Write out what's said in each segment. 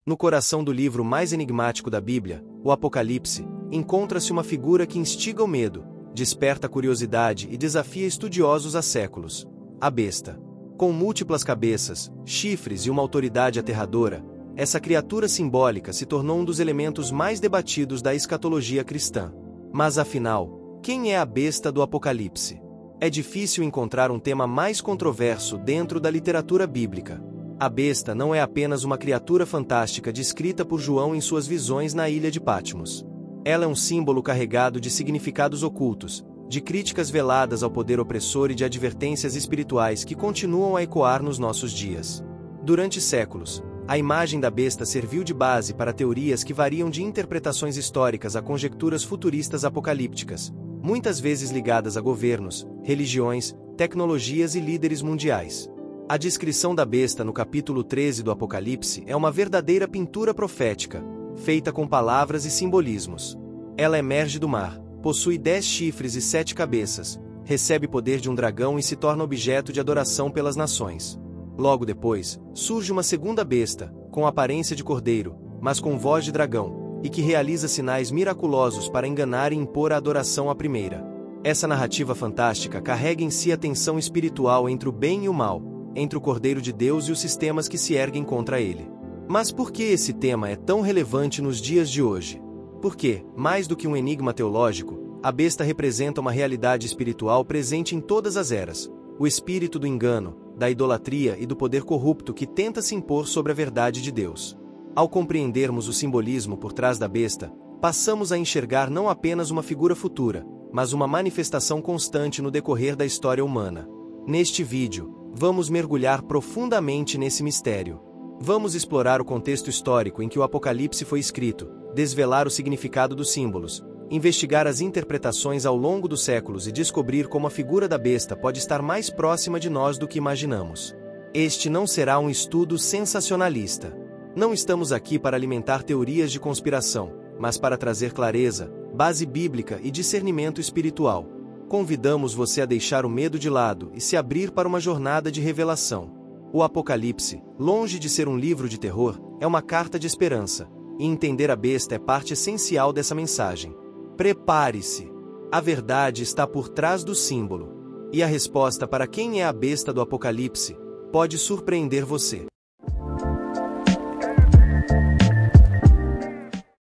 No coração do livro mais enigmático da Bíblia, o Apocalipse, encontra-se uma figura que instiga o medo, desperta a curiosidade e desafia estudiosos há séculos: a besta. Com múltiplas cabeças, chifres e uma autoridade aterradora, essa criatura simbólica se tornou um dos elementos mais debatidos da escatologia cristã. Mas afinal, quem é a besta do Apocalipse? É difícil encontrar um tema mais controverso dentro da literatura bíblica. A besta não é apenas uma criatura fantástica descrita por João em suas visões na ilha de Patmos. Ela é um símbolo carregado de significados ocultos, de críticas veladas ao poder opressor e de advertências espirituais que continuam a ecoar nos nossos dias. Durante séculos, a imagem da besta serviu de base para teorias que variam de interpretações históricas a conjecturas futuristas apocalípticas, muitas vezes ligadas a governos, religiões, tecnologias e líderes mundiais. A descrição da besta no capítulo 13 do Apocalipse é uma verdadeira pintura profética, feita com palavras e simbolismos. Ela emerge do mar, possui 10 chifres e 7 cabeças, recebe poder de um dragão e se torna objeto de adoração pelas nações. Logo depois, surge uma segunda besta, com aparência de cordeiro, mas com voz de dragão, e que realiza sinais miraculosos para enganar e impor a adoração à primeira. Essa narrativa fantástica carrega em si a tensão espiritual entre o bem e o mal, entre o Cordeiro de Deus e os sistemas que se erguem contra ele. Mas por que esse tema é tão relevante nos dias de hoje? Porque, mais do que um enigma teológico, a besta representa uma realidade espiritual presente em todas as eras, o espírito do engano, da idolatria e do poder corrupto que tenta se impor sobre a verdade de Deus. Ao compreendermos o simbolismo por trás da besta, passamos a enxergar não apenas uma figura futura, mas uma manifestação constante no decorrer da história humana. Neste vídeo, vamos mergulhar profundamente nesse mistério. Vamos explorar o contexto histórico em que o Apocalipse foi escrito, desvelar o significado dos símbolos, investigar as interpretações ao longo dos séculos e descobrir como a figura da besta pode estar mais próxima de nós do que imaginamos. Este não será um estudo sensacionalista. Não estamos aqui para alimentar teorias de conspiração, mas para trazer clareza, base bíblica e discernimento espiritual. Convidamos você a deixar o medo de lado e se abrir para uma jornada de revelação. O Apocalipse, longe de ser um livro de terror, é uma carta de esperança, e entender a besta é parte essencial dessa mensagem. Prepare-se! A verdade está por trás do símbolo. E a resposta para quem é a besta do Apocalipse pode surpreender você.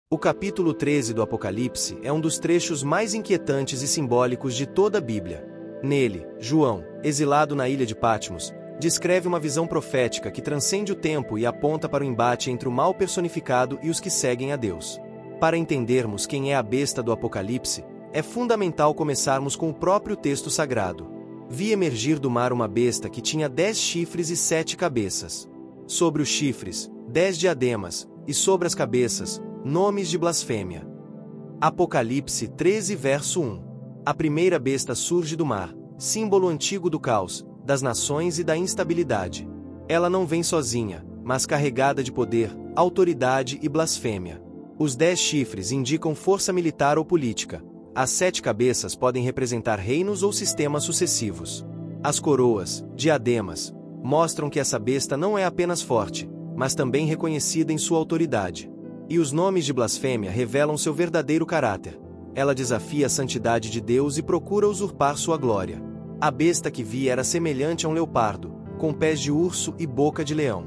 O capítulo 13 do Apocalipse é um dos trechos mais inquietantes e simbólicos de toda a Bíblia. Nele, João, exilado na ilha de Patmos, descreve uma visão profética que transcende o tempo e aponta para o embate entre o mal personificado e os que seguem a Deus. Para entendermos quem é a besta do Apocalipse, é fundamental começarmos com o próprio texto sagrado. Vi emergir do mar uma besta que tinha 10 chifres e 7 cabeças. Sobre os chifres, 10 diademas, e sobre as cabeças, nomes de blasfêmia. Apocalipse 13 verso 1. A primeira besta surge do mar, símbolo antigo do caos, das nações e da instabilidade. Ela não vem sozinha, mas carregada de poder, autoridade e blasfêmia. Os 10 chifres indicam força militar ou política. As 7 cabeças podem representar reinos ou sistemas sucessivos. As coroas, diademas, mostram que essa besta não é apenas forte, mas também reconhecida em sua autoridade. E os nomes de blasfêmia revelam seu verdadeiro caráter. Ela desafia a santidade de Deus e procura usurpar sua glória. A besta que vi era semelhante a um leopardo, com pés de urso e boca de leão.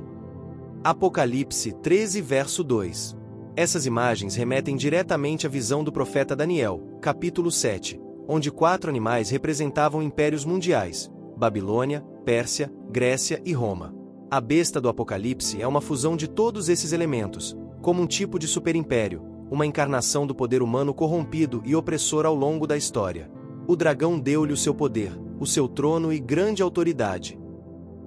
Apocalipse 13 verso 2. Essas imagens remetem diretamente à visão do profeta Daniel, capítulo 7, onde 4 animais representavam impérios mundiais: Babilônia, Pérsia, Grécia e Roma. A besta do Apocalipse é uma fusão de todos esses elementos, como um tipo de superimpério, uma encarnação do poder humano corrompido e opressor ao longo da história. O dragão deu-lhe o seu poder, o seu trono e grande autoridade.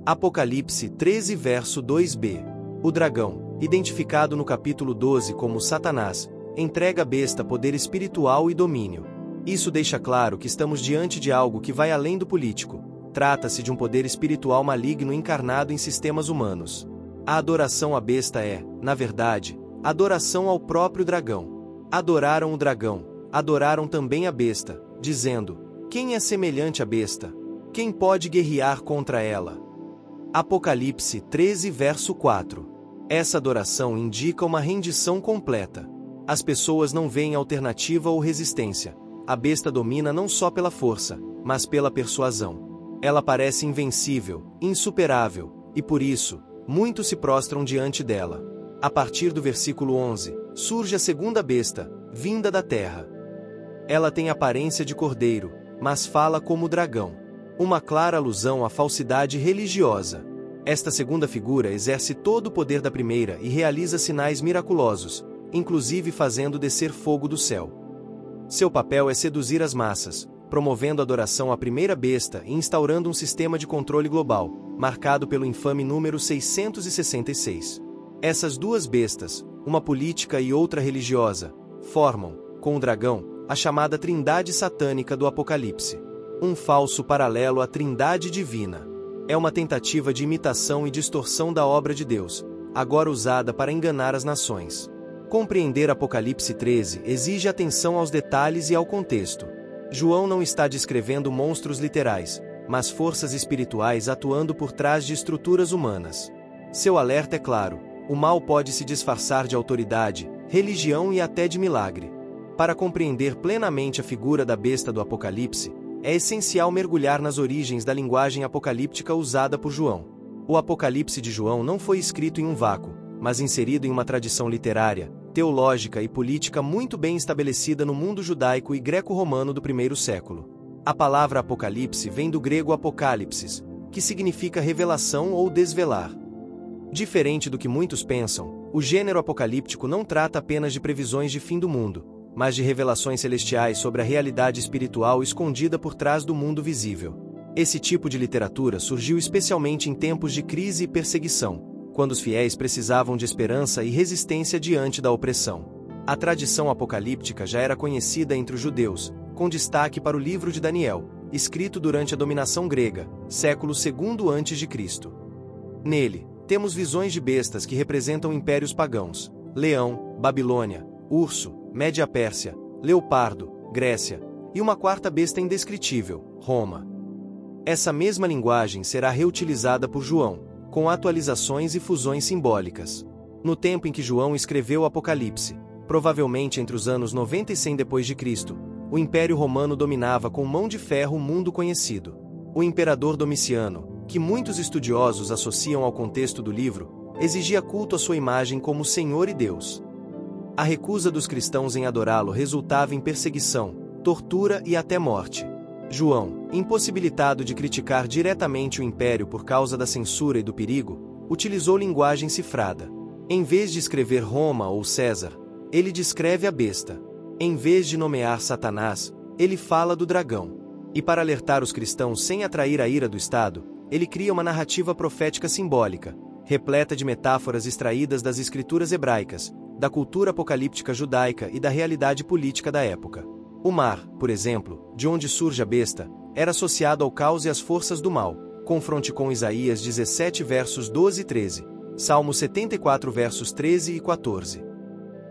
Apocalipse 13 verso 2b. O dragão, identificado no capítulo 12 como Satanás, entrega à besta poder espiritual e domínio. Isso deixa claro que estamos diante de algo que vai além do político. Trata-se de um poder espiritual maligno encarnado em sistemas humanos. A adoração à besta é, na verdade, adoração ao próprio dragão. Adoraram o dragão, adoraram também a besta, dizendo: quem é semelhante à besta? Quem pode guerrear contra ela? Apocalipse 13 verso 4. Essa adoração indica uma rendição completa. As pessoas não veem alternativa ou resistência. A besta domina não só pela força, mas pela persuasão. Ela parece invencível, insuperável, e por isso, muitos se prostram diante dela. A partir do versículo 11, surge a segunda besta, vinda da terra. Ela tem aparência de cordeiro, mas fala como dragão. Uma clara alusão à falsidade religiosa. Esta segunda figura exerce todo o poder da primeira e realiza sinais miraculosos, inclusive fazendo descer fogo do céu. Seu papel é seduzir as massas, promovendo a adoração à primeira besta e instaurando um sistema de controle global, marcado pelo infame número 666. Essas duas bestas, uma política e outra religiosa, formam, com o dragão, a chamada Trindade Satânica do Apocalipse. Um falso paralelo à Trindade Divina. É uma tentativa de imitação e distorção da obra de Deus, agora usada para enganar as nações. Compreender Apocalipse 13 exige atenção aos detalhes e ao contexto. João não está descrevendo monstros literais, mas forças espirituais atuando por trás de estruturas humanas. Seu alerta é claro: o mal pode se disfarçar de autoridade, religião e até de milagre. Para compreender plenamente a figura da besta do Apocalipse, é essencial mergulhar nas origens da linguagem apocalíptica usada por João. O Apocalipse de João não foi escrito em um vácuo, mas inserido em uma tradição literária, teológica e política muito bem estabelecida no mundo judaico e greco-romano do primeiro século. A palavra Apocalipse vem do grego apocalipsis, que significa revelação ou desvelar. Diferente do que muitos pensam, o gênero apocalíptico não trata apenas de previsões de fim do mundo, mas de revelações celestiais sobre a realidade espiritual escondida por trás do mundo visível. Esse tipo de literatura surgiu especialmente em tempos de crise e perseguição, quando os fiéis precisavam de esperança e resistência diante da opressão. A tradição apocalíptica já era conhecida entre os judeus, com destaque para o livro de Daniel, escrito durante a dominação grega, século II a.C. Nele, temos visões de bestas que representam impérios pagãos: leão, Babilônia, urso, Média-Pérsia, leopardo, Grécia, e uma quarta besta indescritível, Roma. Essa mesma linguagem será reutilizada por João, com atualizações e fusões simbólicas. No tempo em que João escreveu o Apocalipse, provavelmente entre os anos 90 e 100 d.C., o Império Romano dominava com mão de ferro o mundo conhecido. O imperador Domiciano, que muitos estudiosos associam ao contexto do livro, exigia culto à sua imagem como Senhor e Deus. A recusa dos cristãos em adorá-lo resultava em perseguição, tortura e até morte. João, impossibilitado de criticar diretamente o império por causa da censura e do perigo, utilizou linguagem cifrada. Em vez de escrever Roma ou César, ele descreve a besta. Em vez de nomear Satanás, ele fala do dragão. E para alertar os cristãos sem atrair a ira do Estado, ele cria uma narrativa profética simbólica, repleta de metáforas extraídas das escrituras hebraicas, da cultura apocalíptica judaica e da realidade política da época. O mar, por exemplo, de onde surge a besta, era associado ao caos e às forças do mal. Confronte com Isaías 17 versos 12 e 13, Salmo 74 versos 13 e 14.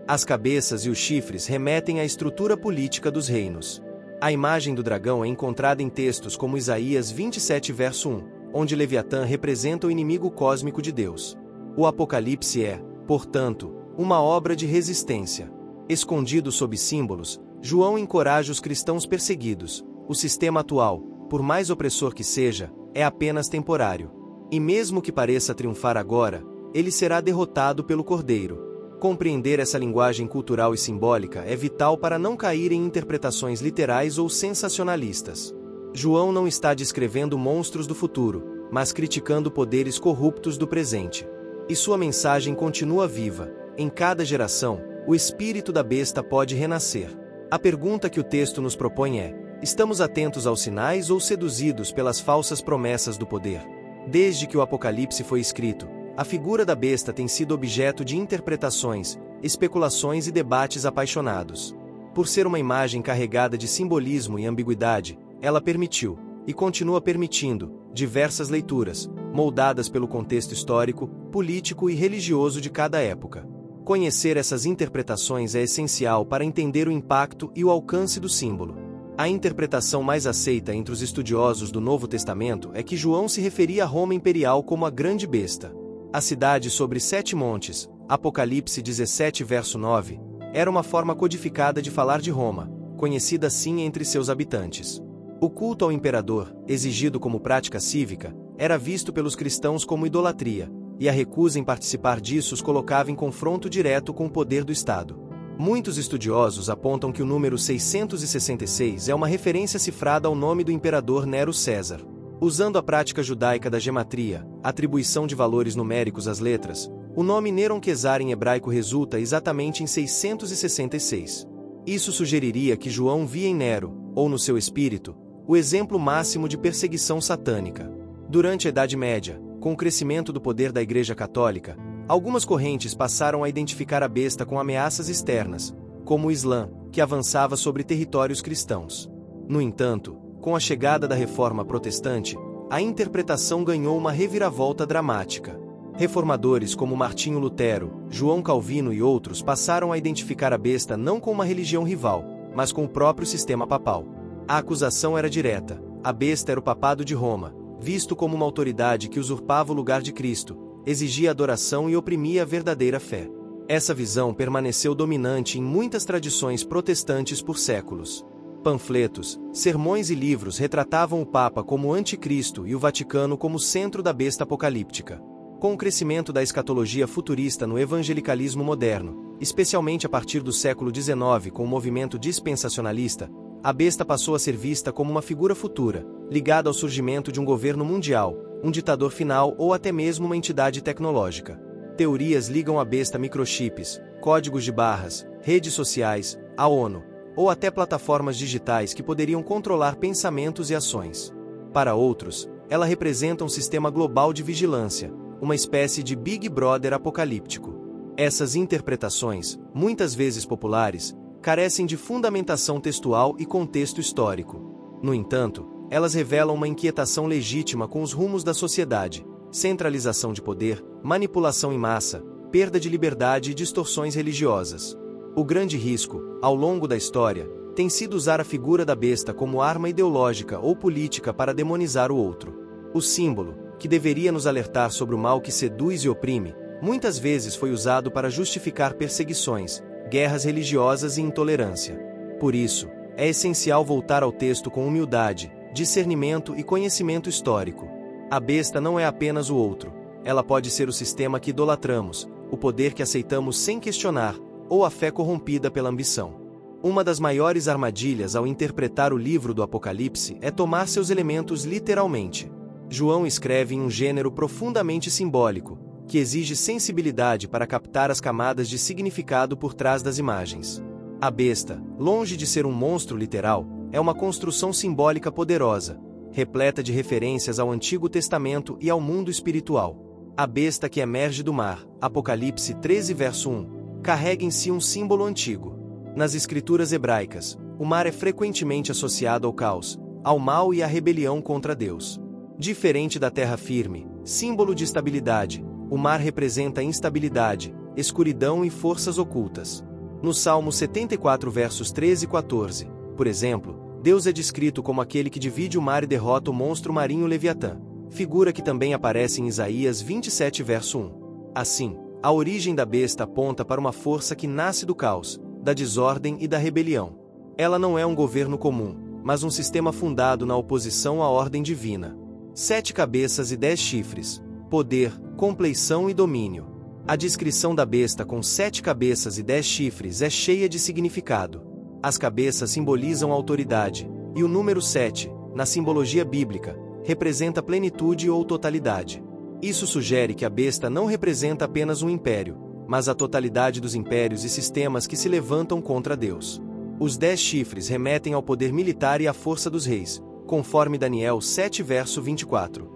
As cabeças e os chifres remetem à estrutura política dos reinos. A imagem do dragão é encontrada em textos como Isaías 27 verso 1, onde Leviatã representa o inimigo cósmico de Deus. O Apocalipse é, portanto, uma obra de resistência. Escondido sob símbolos, João encoraja os cristãos perseguidos. O sistema atual, por mais opressor que seja, é apenas temporário. E mesmo que pareça triunfar agora, ele será derrotado pelo Cordeiro. Compreender essa linguagem cultural e simbólica é vital para não cair em interpretações literais ou sensacionalistas. João não está descrevendo monstros do futuro, mas criticando poderes corruptos do presente. E sua mensagem continua viva. Em cada geração, o espírito da besta pode renascer. A pergunta que o texto nos propõe é: estamos atentos aos sinais ou seduzidos pelas falsas promessas do poder? Desde que o Apocalipse foi escrito, a figura da besta tem sido objeto de interpretações, especulações e debates apaixonados. Por ser uma imagem carregada de simbolismo e ambiguidade, ela permitiu, e continua permitindo, diversas leituras, moldadas pelo contexto histórico, político e religioso de cada época. Conhecer essas interpretações é essencial para entender o impacto e o alcance do símbolo. A interpretação mais aceita entre os estudiosos do Novo Testamento é que João se referia a Roma imperial como a grande besta. A cidade sobre 7 montes, Apocalipse 17 verso 9, era uma forma codificada de falar de Roma, conhecida assim entre seus habitantes. O culto ao imperador, exigido como prática cívica, era visto pelos cristãos como idolatria, e a recusa em participar disso os colocava em confronto direto com o poder do Estado. Muitos estudiosos apontam que o número 666 é uma referência cifrada ao nome do imperador Nero César. Usando a prática judaica da gematria, atribuição de valores numéricos às letras, o nome Neron Quezar em hebraico resulta exatamente em 666. Isso sugeriria que João via em Nero, ou no seu espírito, o exemplo máximo de perseguição satânica. Durante a Idade Média, com o crescimento do poder da Igreja Católica, algumas correntes passaram a identificar a besta com ameaças externas, como o Islã, que avançava sobre territórios cristãos. No entanto, com a chegada da Reforma Protestante, a interpretação ganhou uma reviravolta dramática. Reformadores como Martinho Lutero, João Calvino e outros passaram a identificar a besta não com uma religião rival, mas com o próprio sistema papal. A acusação era direta: a besta era o papado de Roma, visto como uma autoridade que usurpava o lugar de Cristo, exigia adoração e oprimia a verdadeira fé. Essa visão permaneceu dominante em muitas tradições protestantes por séculos. Panfletos, sermões e livros retratavam o Papa como anticristo e o Vaticano como centro da besta apocalíptica. Com o crescimento da escatologia futurista no evangelicalismo moderno, especialmente a partir do século XIX com o movimento dispensacionalista, a besta passou a ser vista como uma figura futura, ligada ao surgimento de um governo mundial, um ditador final ou até mesmo uma entidade tecnológica. Teorias ligam a besta a microchips, códigos de barras, redes sociais, a ONU, ou até plataformas digitais que poderiam controlar pensamentos e ações. Para outros, ela representa um sistema global de vigilância, uma espécie de Big Brother apocalíptico. Essas interpretações, muitas vezes populares, carecem de fundamentação textual e contexto histórico. No entanto, elas revelam uma inquietação legítima com os rumos da sociedade: centralização de poder, manipulação em massa, perda de liberdade e distorções religiosas. O grande risco, ao longo da história, tem sido usar a figura da besta como arma ideológica ou política para demonizar o outro. O símbolo, que deveria nos alertar sobre o mal que seduz e oprime, muitas vezes foi usado para justificar perseguições, guerras religiosas e intolerância. Por isso, é essencial voltar ao texto com humildade, discernimento e conhecimento histórico. A besta não é apenas o outro, ela pode ser o sistema que idolatramos, o poder que aceitamos sem questionar, ou a fé corrompida pela ambição. Uma das maiores armadilhas ao interpretar o livro do Apocalipse é tomar seus elementos literalmente. João escreve em um gênero profundamente simbólico, que exige sensibilidade para captar as camadas de significado por trás das imagens. A besta, longe de ser um monstro literal, é uma construção simbólica poderosa, repleta de referências ao Antigo Testamento e ao mundo espiritual. A besta que emerge do mar, Apocalipse 13 verso 1, carrega em si um símbolo antigo. Nas escrituras hebraicas, o mar é frequentemente associado ao caos, ao mal e à rebelião contra Deus. Diferente da terra firme, símbolo de estabilidade, o mar representa instabilidade, escuridão e forças ocultas. No Salmo 74 versos 13 e 14, por exemplo, Deus é descrito como aquele que divide o mar e derrota o monstro marinho Leviatã, figura que também aparece em Isaías 27 verso 1. Assim, a origem da besta aponta para uma força que nasce do caos, da desordem e da rebelião. Ela não é um governo comum, mas um sistema fundado na oposição à ordem divina. 7 cabeças e 10 chifres, poder, compleição e domínio. A descrição da besta com 7 cabeças e 10 chifres é cheia de significado. As cabeças simbolizam autoridade, e o número 7, na simbologia bíblica, representa plenitude ou totalidade. Isso sugere que a besta não representa apenas um império, mas a totalidade dos impérios e sistemas que se levantam contra Deus. Os 10 chifres remetem ao poder militar e à força dos reis, conforme Daniel 7 verso 24.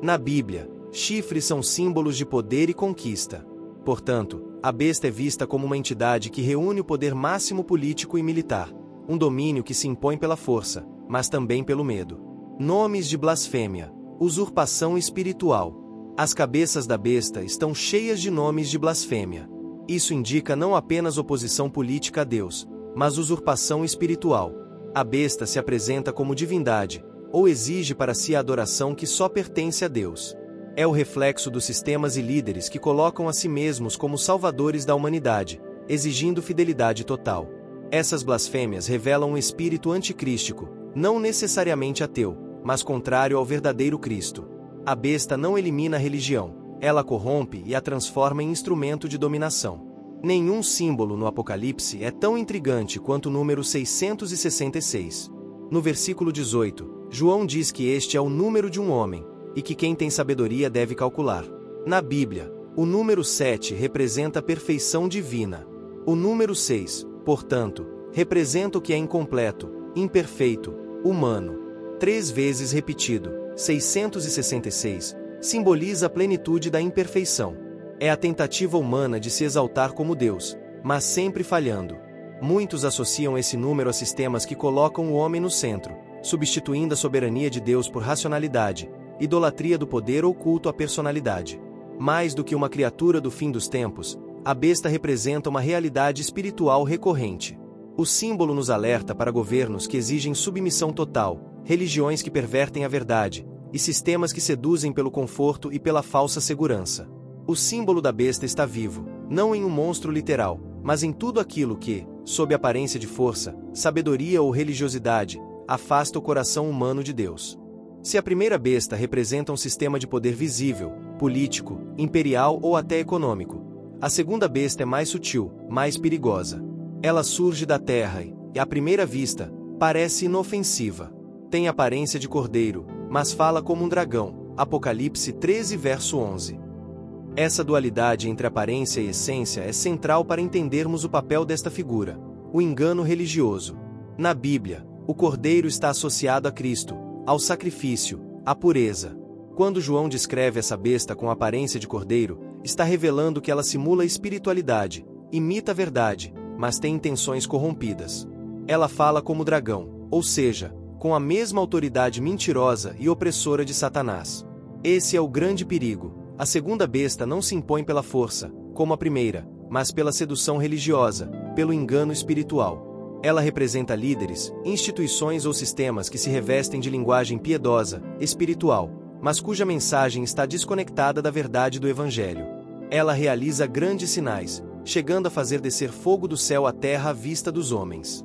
Na Bíblia, chifres são símbolos de poder e conquista. Portanto, a besta é vista como uma entidade que reúne o poder máximo político e militar, um domínio que se impõe pela força, mas também pelo medo. Nomes de blasfêmia, usurpação espiritual. As cabeças da besta estão cheias de nomes de blasfêmia. Isso indica não apenas oposição política a Deus, mas usurpação espiritual. A besta se apresenta como divindade, ou exige para si a adoração que só pertence a Deus. É o reflexo dos sistemas e líderes que colocam a si mesmos como salvadores da humanidade, exigindo fidelidade total. Essas blasfêmias revelam um espírito anticrístico, não necessariamente ateu, mas contrário ao verdadeiro Cristo. A besta não elimina a religião, ela corrompe e a transforma em instrumento de dominação. Nenhum símbolo no Apocalipse é tão intrigante quanto o número 666. No versículo 18, João diz que este é o número de um homem, e que quem tem sabedoria deve calcular. Na Bíblia, o número 7 representa a perfeição divina. O número 6, portanto, representa o que é incompleto, imperfeito, humano. 3 vezes repetido, 666, simboliza a plenitude da imperfeição. É a tentativa humana de se exaltar como Deus, mas sempre falhando. Muitos associam esse número a sistemas que colocam o homem no centro, substituindo a soberania de Deus por racionalidade, idolatria do poder ou culto à personalidade. Mais do que uma criatura do fim dos tempos, a besta representa uma realidade espiritual recorrente. O símbolo nos alerta para governos que exigem submissão total, religiões que pervertem a verdade, e sistemas que seduzem pelo conforto e pela falsa segurança. O símbolo da besta está vivo, não em um monstro literal, mas em tudo aquilo que, sob aparência de força, sabedoria ou religiosidade, afasta o coração humano de Deus. Se a primeira besta representa um sistema de poder visível, político, imperial ou até econômico, a segunda besta é mais sutil, mais perigosa. Ela surge da terra e, à primeira vista, parece inofensiva. Tem aparência de cordeiro, mas fala como um dragão. Apocalipse 13, verso 11. Essa dualidade entre aparência e essência é central para entendermos o papel desta figura, o engano religioso. Na Bíblia, o cordeiro está associado a Cristo, ao sacrifício, à pureza. Quando João descreve essa besta com aparência de cordeiro, está revelando que ela simula espiritualidade, imita a verdade, mas tem intenções corrompidas. Ela fala como dragão, ou seja, com a mesma autoridade mentirosa e opressora de Satanás. Esse é o grande perigo. A segunda besta não se impõe pela força, como a primeira, mas pela sedução religiosa, pelo engano espiritual. Ela representa líderes, instituições ou sistemas que se revestem de linguagem piedosa, espiritual, mas cuja mensagem está desconectada da verdade do Evangelho. Ela realiza grandes sinais, chegando a fazer descer fogo do céu à terra à vista dos homens.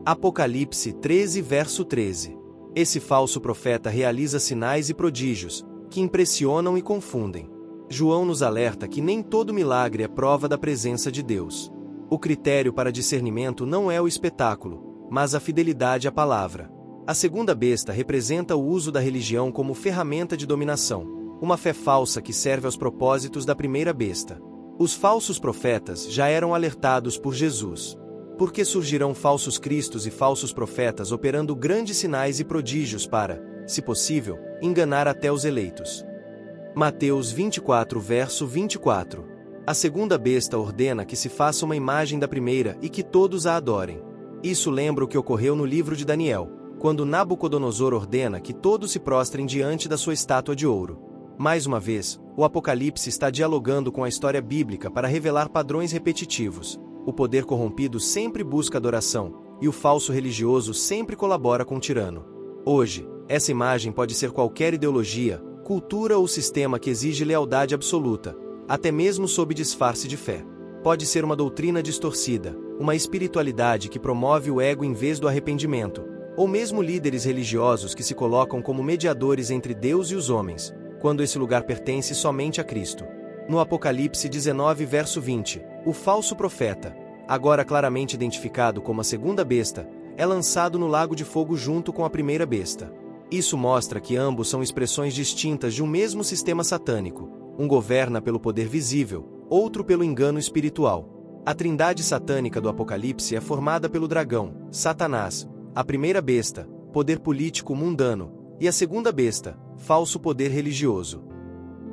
Apocalipse 13, verso 13. Esse falso profeta realiza sinais e prodígios, que impressionam e confundem. João nos alerta que nem todo milagre é prova da presença de Deus. O critério para discernimento não é o espetáculo, mas a fidelidade à palavra. A segunda besta representa o uso da religião como ferramenta de dominação, uma fé falsa que serve aos propósitos da primeira besta. Os falsos profetas já eram alertados por Jesus. Porque surgirão falsos cristos e falsos profetas operando grandes sinais e prodígios para, se possível, enganar até os eleitos. Mateus 24, verso 24. A segunda besta ordena que se faça uma imagem da primeira e que todos a adorem. Isso lembra o que ocorreu no livro de Daniel, quando Nabucodonosor ordena que todos se prostrem diante da sua estátua de ouro. Mais uma vez, o Apocalipse está dialogando com a história bíblica para revelar padrões repetitivos. O poder corrompido sempre busca adoração, e o falso religioso sempre colabora com o tirano. Hoje, essa imagem pode ser qualquer ideologia, cultura ou sistema que exige lealdade absoluta, até mesmo sob disfarce de fé. Pode ser uma doutrina distorcida, uma espiritualidade que promove o ego em vez do arrependimento, ou mesmo líderes religiosos que se colocam como mediadores entre Deus e os homens, quando esse lugar pertence somente a Cristo. No Apocalipse 19, verso 20, o falso profeta, agora claramente identificado como a segunda besta, é lançado no lago de fogo junto com a primeira besta. Isso mostra que ambos são expressões distintas de um mesmo sistema satânico. Um governa pelo poder visível, outro pelo engano espiritual. A trindade satânica do Apocalipse é formada pelo dragão, Satanás, a primeira besta, poder político mundano, e a segunda besta, falso poder religioso.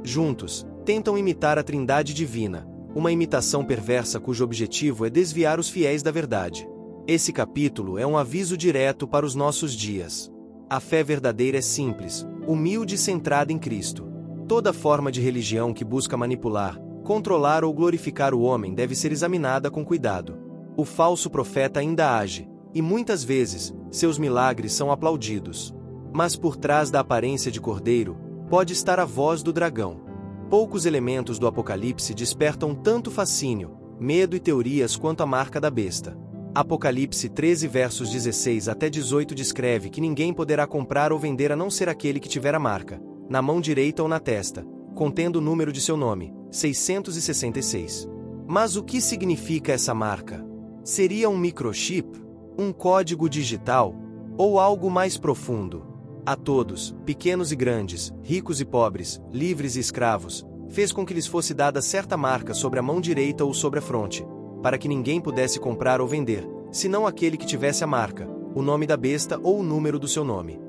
Juntos, tentam imitar a trindade divina, uma imitação perversa cujo objetivo é desviar os fiéis da verdade. Esse capítulo é um aviso direto para os nossos dias. A fé verdadeira é simples, humilde e centrada em Cristo. Toda forma de religião que busca manipular, controlar ou glorificar o homem deve ser examinada com cuidado. O falso profeta ainda age, e muitas vezes, seus milagres são aplaudidos. Mas por trás da aparência de cordeiro, pode estar a voz do dragão. Poucos elementos do Apocalipse despertam tanto fascínio, medo e teorias quanto a marca da besta. Apocalipse 13 versos 16 até 18 descreve que ninguém poderá comprar ou vender a não ser aquele que tiver a marca, na mão direita ou na testa, contendo o número de seu nome, 666. Mas o que significa essa marca? Seria um microchip? Um código digital? Ou algo mais profundo? A todos, pequenos e grandes, ricos e pobres, livres e escravos, fez com que lhes fosse dada certa marca sobre a mão direita ou sobre a fronte, para que ninguém pudesse comprar ou vender, senão aquele que tivesse a marca, o nome da besta ou o número do seu nome.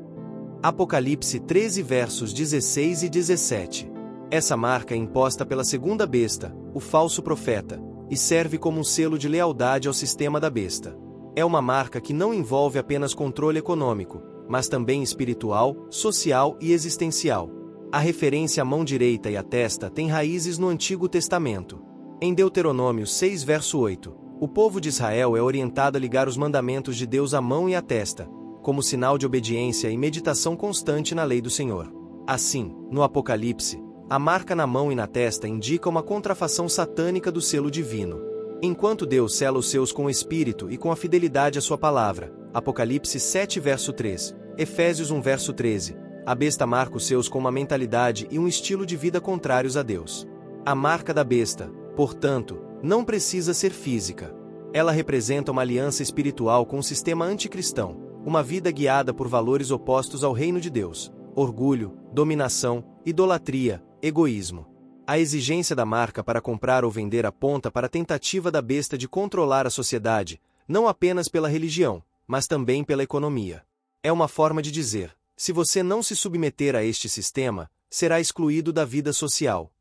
Apocalipse 13 versos 16 e 17. Essa marca é imposta pela segunda besta, o falso profeta, e serve como um selo de lealdade ao sistema da besta. É uma marca que não envolve apenas controle econômico, mas também espiritual, social e existencial. A referência à mão direita e à testa tem raízes no Antigo Testamento. Em Deuteronômio 6 verso 8, o povo de Israel é orientado a ligar os mandamentos de Deus à mão e à testa, como sinal de obediência e meditação constante na lei do Senhor. Assim, no Apocalipse, a marca na mão e na testa indica uma contrafação satânica do selo divino. Enquanto Deus sela os seus com o Espírito e com a fidelidade à sua palavra, Apocalipse 7 verso 3, Efésios 1 verso 13, a besta marca os seus com uma mentalidade e um estilo de vida contrários a Deus. A marca da besta, portanto, não precisa ser física. Ela representa uma aliança espiritual com um sistema anticristão, uma vida guiada por valores opostos ao reino de Deus: orgulho, dominação, idolatria, egoísmo. A exigência da marca para comprar ou vender aponta para a tentativa da besta de controlar a sociedade, não apenas pela religião, mas também pela economia. É uma forma de dizer: se você não se submeter a este sistema, será excluído da vida social.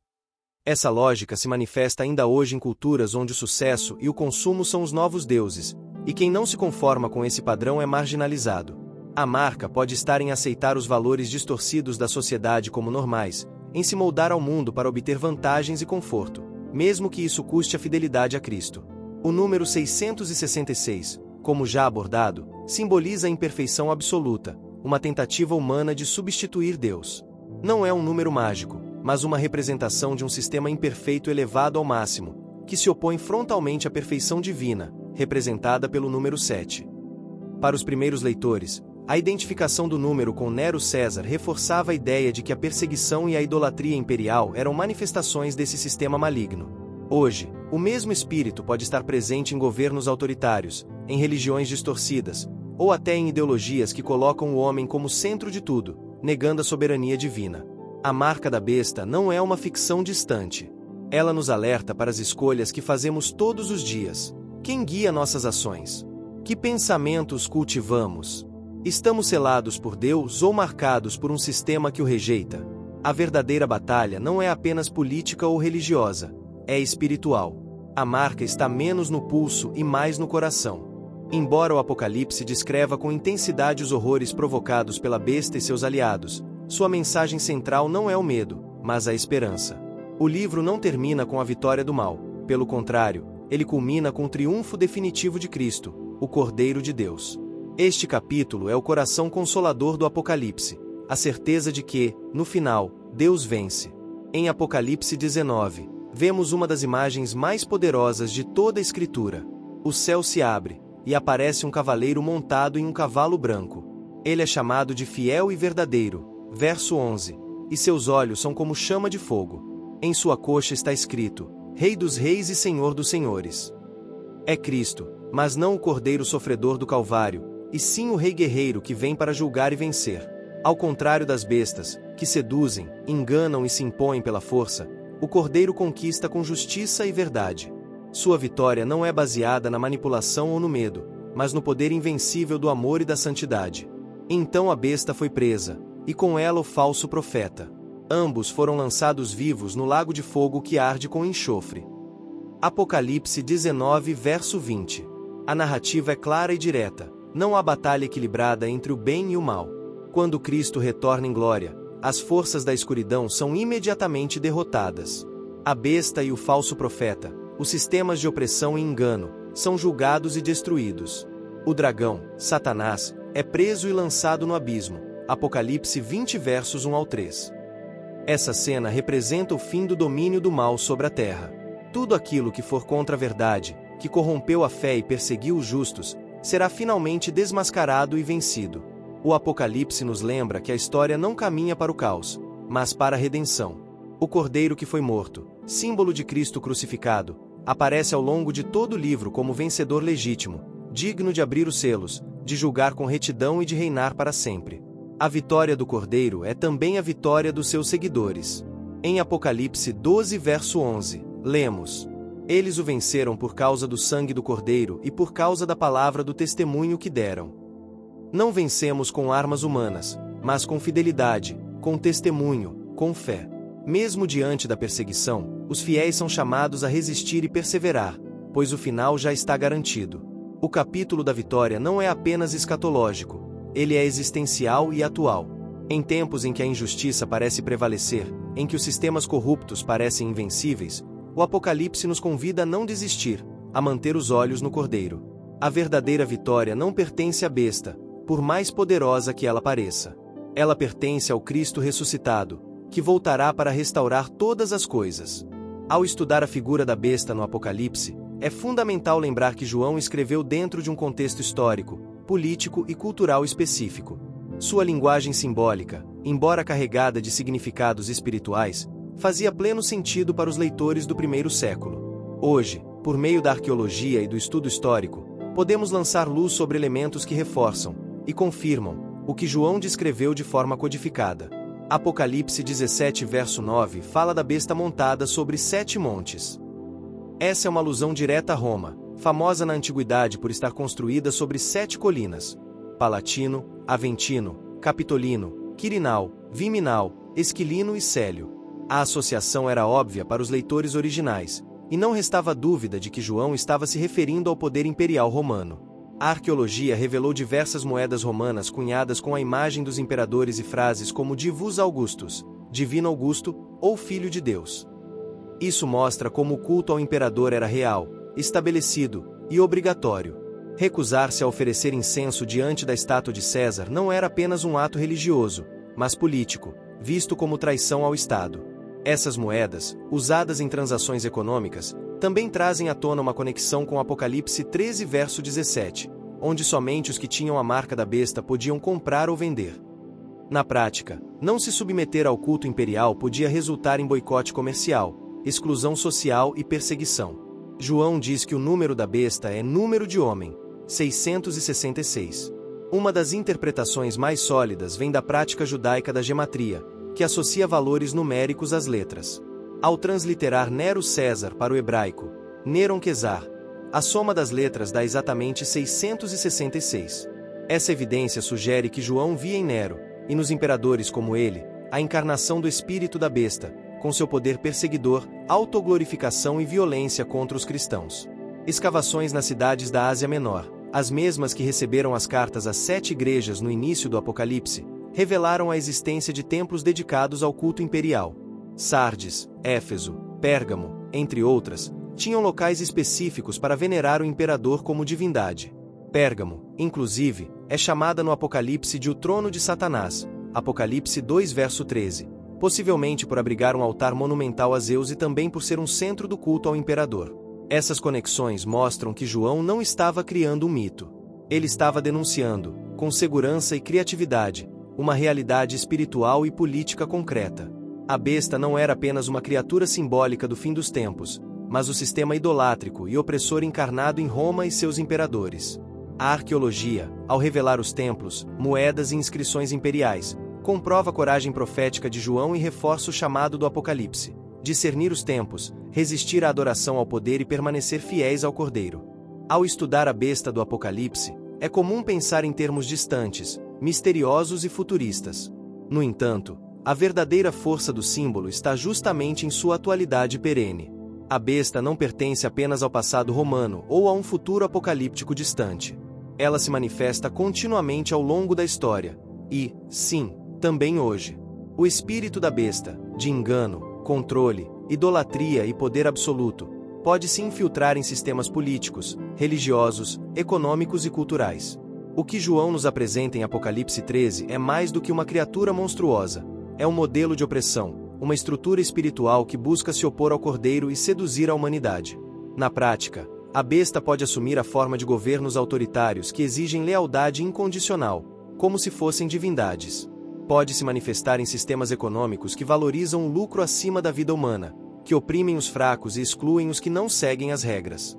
Essa lógica se manifesta ainda hoje em culturas onde o sucesso e o consumo são os novos deuses, e quem não se conforma com esse padrão é marginalizado. A marca pode estar em aceitar os valores distorcidos da sociedade como normais, em se moldar ao mundo para obter vantagens e conforto, mesmo que isso custe a fidelidade a Cristo. O número 666, como já abordado, simboliza a imperfeição absoluta, uma tentativa humana de substituir Deus. Não é um número mágico, mas uma representação de um sistema imperfeito elevado ao máximo, que se opõe frontalmente à perfeição divina, representada pelo número 7. Para os primeiros leitores, a identificação do número com Nero César reforçava a ideia de que a perseguição e a idolatria imperial eram manifestações desse sistema maligno. Hoje, o mesmo espírito pode estar presente em governos autoritários, em religiões distorcidas, ou até em ideologias que colocam o homem como centro de tudo, negando a soberania divina. A marca da besta não é uma ficção distante. Ela nos alerta para as escolhas que fazemos todos os dias. Quem guia nossas ações? Que pensamentos cultivamos? Estamos selados por Deus ou marcados por um sistema que o rejeita? A verdadeira batalha não é apenas política ou religiosa, é espiritual. A marca está menos no pulso e mais no coração. Embora o Apocalipse descreva com intensidade os horrores provocados pela besta e seus aliados, sua mensagem central não é o medo, mas a esperança. O livro não termina com a vitória do mal, pelo contrário, ele culmina com o triunfo definitivo de Cristo, o Cordeiro de Deus. Este capítulo é o coração consolador do Apocalipse, a certeza de que, no final, Deus vence. Em Apocalipse 19, vemos uma das imagens mais poderosas de toda a Escritura. O céu se abre, e aparece um cavaleiro montado em um cavalo branco. Ele é chamado de Fiel e Verdadeiro. Verso 11. E seus olhos são como chama de fogo. Em sua coxa está escrito: Rei dos Reis e Senhor dos Senhores. É Cristo, mas não o Cordeiro sofredor do Calvário, e sim o Rei guerreiro que vem para julgar e vencer. Ao contrário das bestas, que seduzem, enganam e se impõem pela força, o Cordeiro conquista com justiça e verdade. Sua vitória não é baseada na manipulação ou no medo, mas no poder invencível do amor e da santidade. Então a besta foi presa, e com ela o falso profeta. Ambos foram lançados vivos no lago de fogo que arde com enxofre. Apocalipse 19 verso 20. A narrativa é clara e direta, não há batalha equilibrada entre o bem e o mal. Quando Cristo retorna em glória, as forças da escuridão são imediatamente derrotadas. A besta e o falso profeta, os sistemas de opressão e engano, são julgados e destruídos. O dragão, Satanás, é preso e lançado no abismo. Apocalipse 20 versos 1 ao 3. Essa cena representa o fim do domínio do mal sobre a terra. Tudo aquilo que for contra a verdade, que corrompeu a fé e perseguiu os justos, será finalmente desmascarado e vencido. O Apocalipse nos lembra que a história não caminha para o caos, mas para a redenção. O Cordeiro que foi morto, símbolo de Cristo crucificado, aparece ao longo de todo o livro como vencedor legítimo, digno de abrir os selos, de julgar com retidão e de reinar para sempre. A vitória do Cordeiro é também a vitória dos seus seguidores. Em Apocalipse 12, verso 11, lemos: Eles o venceram por causa do sangue do Cordeiro e por causa da palavra do testemunho que deram. Não vencemos com armas humanas, mas com fidelidade, com testemunho, com fé. Mesmo diante da perseguição, os fiéis são chamados a resistir e perseverar, pois o final já está garantido. O capítulo da vitória não é apenas escatológico, ele é existencial e atual. Em tempos em que a injustiça parece prevalecer, em que os sistemas corruptos parecem invencíveis, o Apocalipse nos convida a não desistir, a manter os olhos no Cordeiro. A verdadeira vitória não pertence à besta, por mais poderosa que ela pareça. Ela pertence ao Cristo ressuscitado, que voltará para restaurar todas as coisas. Ao estudar a figura da besta no Apocalipse, é fundamental lembrar que João escreveu dentro de um contexto histórico, político e cultural específico. Sua linguagem simbólica, embora carregada de significados espirituais, fazia pleno sentido para os leitores do primeiro século. Hoje, por meio da arqueologia e do estudo histórico, podemos lançar luz sobre elementos que reforçam e confirmam o que João descreveu de forma codificada. Apocalipse 17, verso 9 fala da besta montada sobre 7 montes. Essa é uma alusão direta a Roma, famosa na antiguidade por estar construída sobre 7 colinas: Palatino, Aventino, Capitolino, Quirinal, Viminal, Esquilino e Célio. A associação era óbvia para os leitores originais, e não restava dúvida de que João estava se referindo ao poder imperial romano. A arqueologia revelou diversas moedas romanas cunhadas com a imagem dos imperadores e frases como Divus Augustus, Divino Augusto, ou Filho de Deus. Isso mostra como o culto ao imperador era real, estabelecido e obrigatório. Recusar-se a oferecer incenso diante da estátua de César não era apenas um ato religioso, mas político, visto como traição ao Estado. Essas moedas, usadas em transações econômicas, também trazem à tona uma conexão com Apocalipse 13, verso 17, onde somente os que tinham a marca da besta podiam comprar ou vender. Na prática, não se submeter ao culto imperial podia resultar em boicote comercial, exclusão social e perseguição. João diz que o número da besta é número de homem, 666. Uma das interpretações mais sólidas vem da prática judaica da gematria, que associa valores numéricos às letras. Ao transliterar Nero César para o hebraico, Neron Quesar, a soma das letras dá exatamente 666. Essa evidência sugere que João via em Nero, e nos imperadores como ele, a encarnação do espírito da besta, com seu poder perseguidor, autoglorificação e violência contra os cristãos. Escavações nas cidades da Ásia Menor, as mesmas que receberam as cartas às 7 igrejas no início do Apocalipse, revelaram a existência de templos dedicados ao culto imperial. Sardes, Éfeso, Pérgamo, entre outras, tinham locais específicos para venerar o imperador como divindade. Pérgamo, inclusive, é chamada no Apocalipse de o trono de Satanás, Apocalipse 2, verso 13, possivelmente por abrigar um altar monumental a Zeus e também por ser um centro do culto ao imperador. Essas conexões mostram que João não estava criando um mito. Ele estava denunciando, com segurança e criatividade, uma realidade espiritual e política concreta. A besta não era apenas uma criatura simbólica do fim dos tempos, mas o sistema idolátrico e opressor encarnado em Roma e seus imperadores. A arqueologia, ao revelar os templos, moedas e inscrições imperiais, comprova a coragem profética de João e reforça o chamado do Apocalipse: discernir os tempos, resistir à adoração ao poder e permanecer fiéis ao Cordeiro. Ao estudar a besta do Apocalipse, é comum pensar em termos distantes, misteriosos e futuristas. No entanto, a verdadeira força do símbolo está justamente em sua atualidade perene. A besta não pertence apenas ao passado romano ou a um futuro apocalíptico distante. Ela se manifesta continuamente ao longo da história, e, sim, também hoje. O espírito da besta, de engano, controle, idolatria e poder absoluto, pode se infiltrar em sistemas políticos, religiosos, econômicos e culturais. O que João nos apresenta em Apocalipse 13 é mais do que uma criatura monstruosa. É um modelo de opressão, uma estrutura espiritual que busca se opor ao Cordeiro e seduzir a humanidade. Na prática, a besta pode assumir a forma de governos autoritários que exigem lealdade incondicional, como se fossem divindades. Pode se manifestar em sistemas econômicos que valorizam o lucro acima da vida humana, que oprimem os fracos e excluem os que não seguem as regras.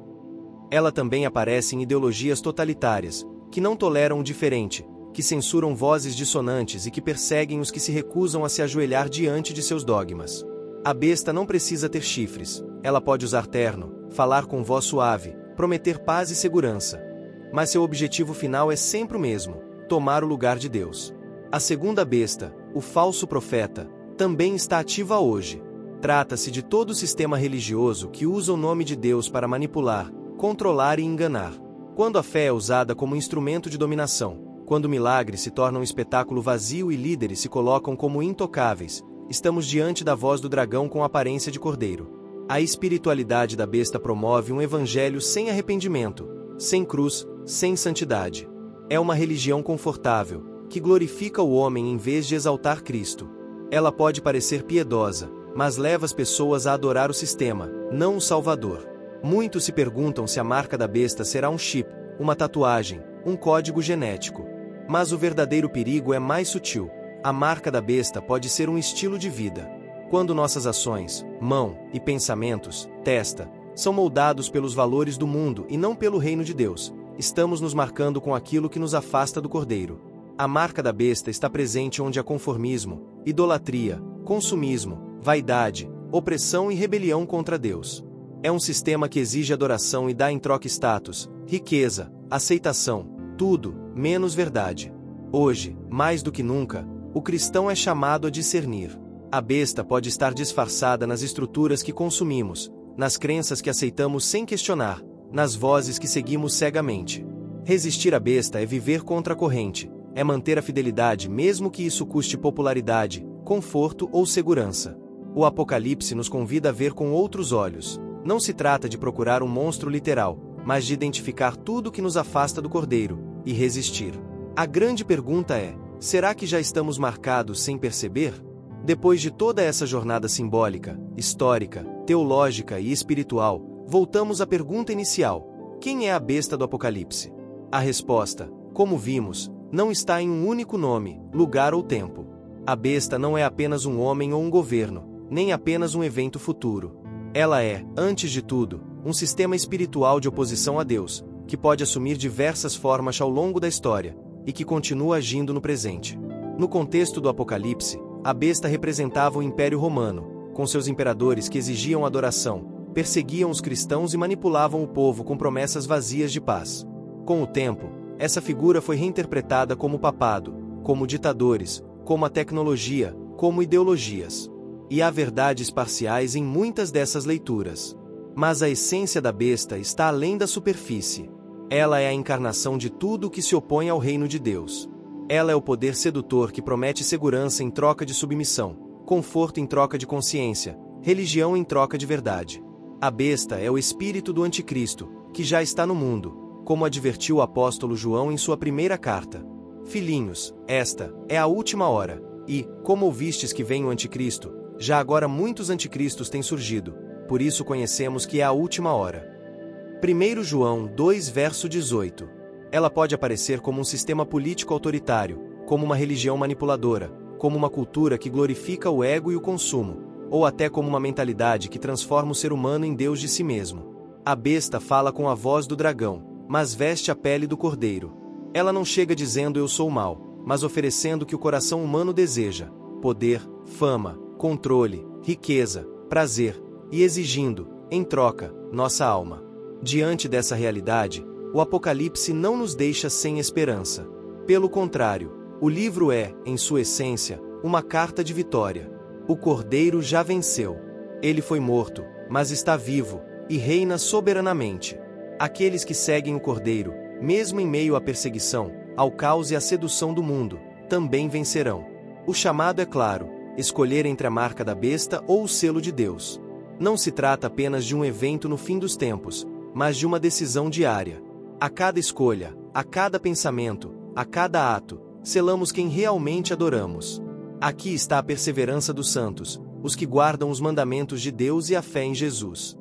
Ela também aparece em ideologias totalitárias, que não toleram o diferente, que censuram vozes dissonantes e que perseguem os que se recusam a se ajoelhar diante de seus dogmas. A besta não precisa ter chifres, ela pode usar terno, falar com voz suave, prometer paz e segurança. Mas seu objetivo final é sempre o mesmo: tomar o lugar de Deus. A segunda besta, o falso profeta, também está ativa hoje. Trata-se de todo o sistema religioso que usa o nome de Deus para manipular, controlar e enganar. Quando a fé é usada como instrumento de dominação, quando milagres se tornam um espetáculo vazio e líderes se colocam como intocáveis, estamos diante da voz do dragão com aparência de cordeiro. A espiritualidade da besta promove um evangelho sem arrependimento, sem cruz, sem santidade. É uma religião confortável, que glorifica o homem em vez de exaltar Cristo. Ela pode parecer piedosa, mas leva as pessoas a adorar o sistema, não o Salvador. Muitos se perguntam se a marca da besta será um chip, uma tatuagem, um código genético. Mas o verdadeiro perigo é mais sutil. A marca da besta pode ser um estilo de vida. Quando nossas ações, mão e pensamentos, testa, são moldados pelos valores do mundo e não pelo reino de Deus, estamos nos marcando com aquilo que nos afasta do Cordeiro. A marca da besta está presente onde há conformismo, idolatria, consumismo, vaidade, opressão e rebelião contra Deus. É um sistema que exige adoração e dá em troca status, riqueza, aceitação, tudo, menos verdade. Hoje, mais do que nunca, o cristão é chamado a discernir. A besta pode estar disfarçada nas estruturas que consumimos, nas crenças que aceitamos sem questionar, nas vozes que seguimos cegamente. Resistir à besta é viver contra a corrente, é manter a fidelidade mesmo que isso custe popularidade, conforto ou segurança. O Apocalipse nos convida a ver com outros olhos. Não se trata de procurar um monstro literal, mas de identificar tudo que nos afasta do Cordeiro, e resistir. A grande pergunta é: será que já estamos marcados sem perceber? Depois de toda essa jornada simbólica, histórica, teológica e espiritual, voltamos à pergunta inicial: quem é a besta do Apocalipse? A resposta, como vimos, não está em um único nome, lugar ou tempo. A besta não é apenas um homem ou um governo, nem apenas um evento futuro. Ela é, antes de tudo, um sistema espiritual de oposição a Deus, que pode assumir diversas formas ao longo da história, e que continua agindo no presente. No contexto do Apocalipse, a besta representava o Império Romano, com seus imperadores que exigiam adoração, perseguiam os cristãos e manipulavam o povo com promessas vazias de paz. Com o tempo, essa figura foi reinterpretada como papado, como ditadores, como a tecnologia, como ideologias. E há verdades parciais em muitas dessas leituras. Mas a essência da besta está além da superfície. Ela é a encarnação de tudo o que se opõe ao reino de Deus. Ela é o poder sedutor que promete segurança em troca de submissão, conforto em troca de consciência, religião em troca de verdade. A besta é o espírito do anticristo, que já está no mundo, como advertiu o apóstolo João em sua primeira carta. Filhinhos, esta é a última hora, e, como ouvistes que vem o anticristo, já agora muitos anticristos têm surgido, por isso conhecemos que é a última hora. 1 João 2 verso 18. Ela pode aparecer como um sistema político autoritário, como uma religião manipuladora, como uma cultura que glorifica o ego e o consumo, ou até como uma mentalidade que transforma o ser humano em Deus de si mesmo. A besta fala com a voz do dragão, mas veste a pele do cordeiro. Ela não chega dizendo eu sou mau, mas oferecendo o que o coração humano deseja: poder, fama, controle, riqueza, prazer, e exigindo, em troca, nossa alma. Diante dessa realidade, o Apocalipse não nos deixa sem esperança. Pelo contrário, o livro é, em sua essência, uma carta de vitória. O Cordeiro já venceu. Ele foi morto, mas está vivo, e reina soberanamente. Aqueles que seguem o Cordeiro, mesmo em meio à perseguição, ao caos e à sedução do mundo, também vencerão. O chamado é claro: escolher entre a marca da besta ou o selo de Deus. Não se trata apenas de um evento no fim dos tempos, mas de uma decisão diária. A cada escolha, a cada pensamento, a cada ato, selamos quem realmente adoramos. Aqui está a perseverança dos santos, os que guardam os mandamentos de Deus e a fé em Jesus.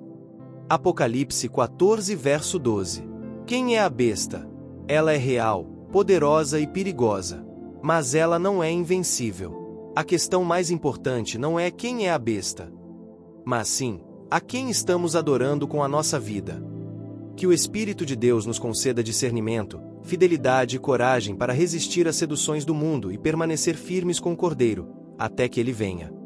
Apocalipse 14, verso 12. Quem é a besta? Ela é real, poderosa e perigosa. Mas ela não é invencível. A questão mais importante não é quem é a besta, mas sim, a quem estamos adorando com a nossa vida. Que o Espírito de Deus nos conceda discernimento, fidelidade e coragem para resistir às seduções do mundo e permanecer firmes com o Cordeiro, até que ele venha.